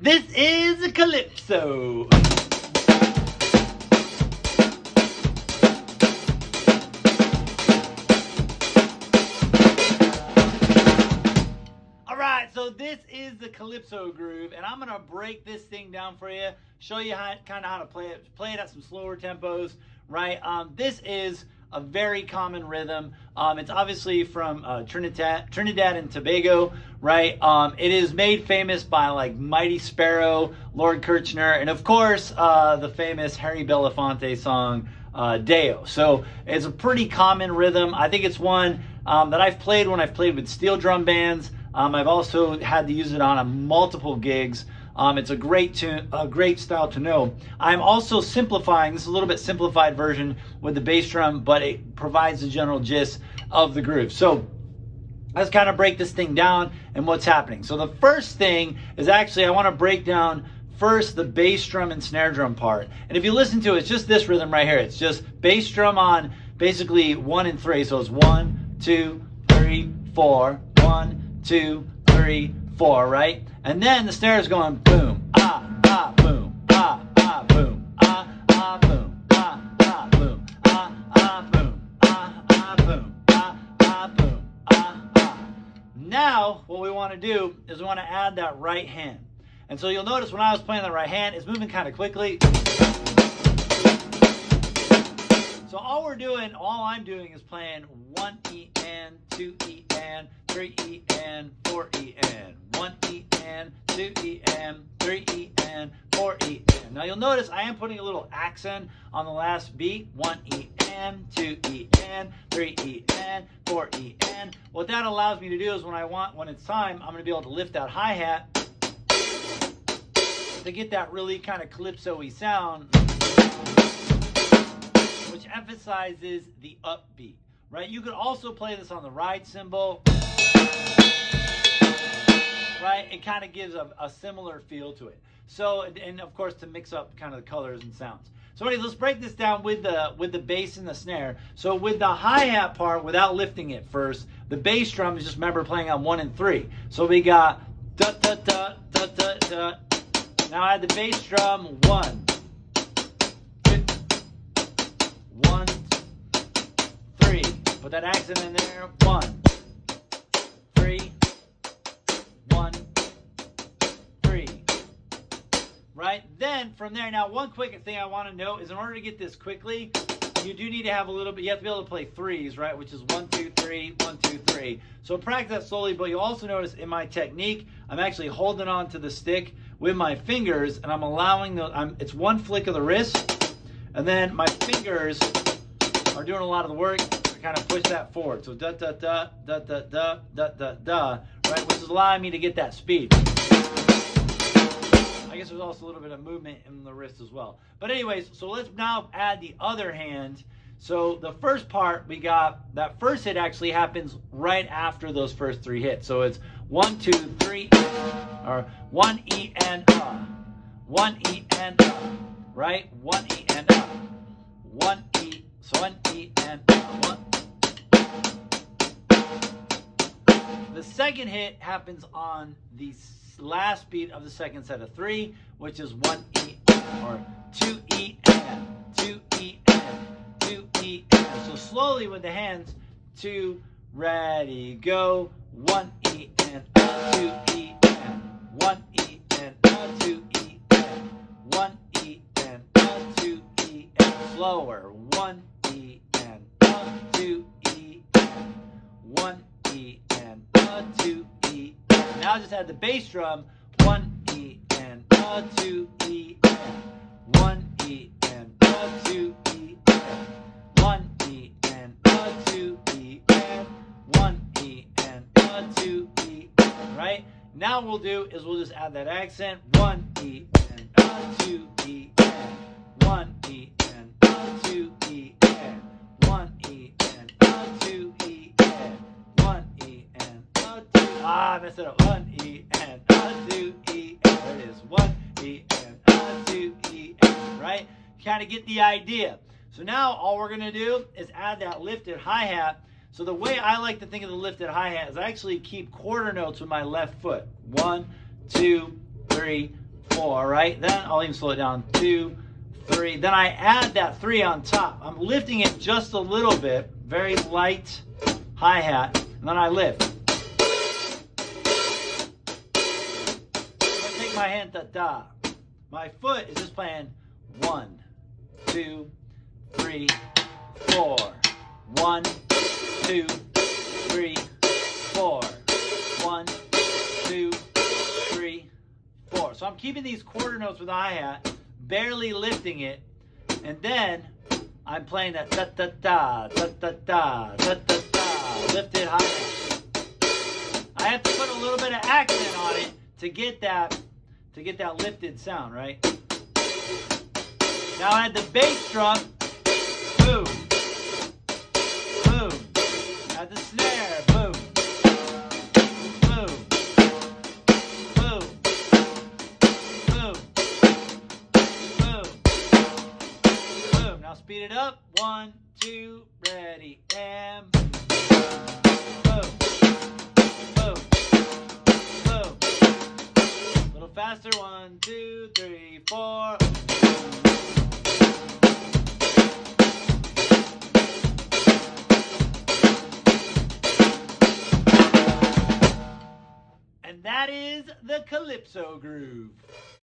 This is Calypso. Alright, so this is the Calypso groove, and I'm going to break this thing down for you, show you how to play it at some slower tempos, right? This is a very common rhythm. It's obviously from Trinidad and Tobago, right? It is made famous by like Mighty Sparrow, Lord Kirchner, and of course the famous Harry Belafonte song Deo. So it's a pretty common rhythm. I think it's one that I've played when I've played with steel drum bands. I've also had to use it on multiple gigs. It's a great tune, a great style to know. I'm also simplifying. This is a little bit simplified version with the bass drum, but it provides the general gist of the groove. So let's kind of break this thing down and what's happening. So the first thing is actually I want to break down first the bass drum and snare drum part. And if you listen to it, it's just this rhythm right here. It's just bass drum on basically 1 and 3. So it's 1, 2, 3, 4, 1, 2, 3, 4, right? And then the snare is going boom, ah, ah, boom, ah, ah, boom, ah, ah, boom, ah, ah, boom, ah, ah, boom, ah, ah, boom, ah, ah, boom, ah, ah. Now, what we want to do is we want to add that right hand. And so you'll notice when I was playing the right hand, it's moving kind of quickly. So all I'm doing is playing 1 E and 2 E and 3 E and 4 E and 1 E and 2 E and 3 E and 4 E and. Now you'll notice I am putting a little accent on the last beat. 1 E and 2 E and 3 E and 4 E and. What that allows me to do is when it's time, I'm going to be able to lift that hi-hat to get that really kind of calypso-y sound, which emphasizes the upbeat, right? You could also play this on the ride cymbal, right? It kind of gives a similar feel to it. So, and of course to mix up kind of the colors and sounds. So anyways, let's break this down with the bass and the snare. So with the hi-hat part, without lifting it first, the bass drum is just remember playing on 1 and 3. So we got da da da da da da. Now I add the bass drum 1, 2, 1, 3. Put that accent in there. 1, 3, 1, 3. Right? Then from there, now one quick thing I want to note is in order to get this quickly, you do need to have a little bit, you have to be able to play threes, right? Which is 1, 2, 3, 1, 2, 3. So practice that slowly, but you'll also notice in my technique, I'm actually holding on to the stick with my fingers, and I'm allowing it's one flick of the wrist, and then my fingers are doing a lot of the work to kind of push that forward. So da da da da da da da da da, right? Which is allowing me to get that speed. I guess there's also a little bit of movement in the wrist as well. But anyways, so let's now add the other hand. So the first part, we got that first hit actually happens right after those first 3 hits. So it's 1, 2, 3, or 1 E and 1 E and right? 1 E and 1 E, so 1 E and 1. The second hit happens on the last beat of the second set of 3, which is 1 E or 2 E and 2 E and 2 E and. So slowly with the hands, 2, ready, go, 1 E and 2 E and 1 E and 2 E and 1 E and 2 E and. Slower, 1 E and 2 E and 1 E and 2 E and. Now just add the bass drum, 1 E and 2 E and 1 E and 2 E and 1 E and 2 E and 1 E and 2 E and. Right? Now what we'll do is we'll just add that accent, 1 E and 2 E and 1 E and 2 E and 1 E and 2 E and 1 E and 2. I messed it up. 1 E and 2 E and. There it is. 1 E and 2 E and. Right? Kind of get the idea. So now all we're going to do is add that lifted hi-hat. So the way I like to think of the lifted hi-hat is I actually keep quarter notes with my left foot. 1, 2, 3, 4, right? Then I'll even slow it down, 2, 3. Then I add that 3 on top. I'm lifting it just a little bit, very light hi-hat, and then I lift. I take my hand ta-ta. My foot is just playing 1, 2, 3, 4. 1, 2, 3, 4. 1, 2, 3, 4. So I'm keeping these quarter notes with the hi-hat, barely lifting it, and then I'm playing that ta-ta-ta, ta-ta-ta, ta-ta-ta, lifted hi-hat. I have to put a little bit of accent on it to get that lifted sound, right? Now I add the bass drum, boom, boom. Add the snare, boom, boom, boom, boom, boom, boom. Now speed it up. 1, 2, ready, and boom, boom, boom. A little faster. 1, 2, 3, 4. And that is the Calypso Groove.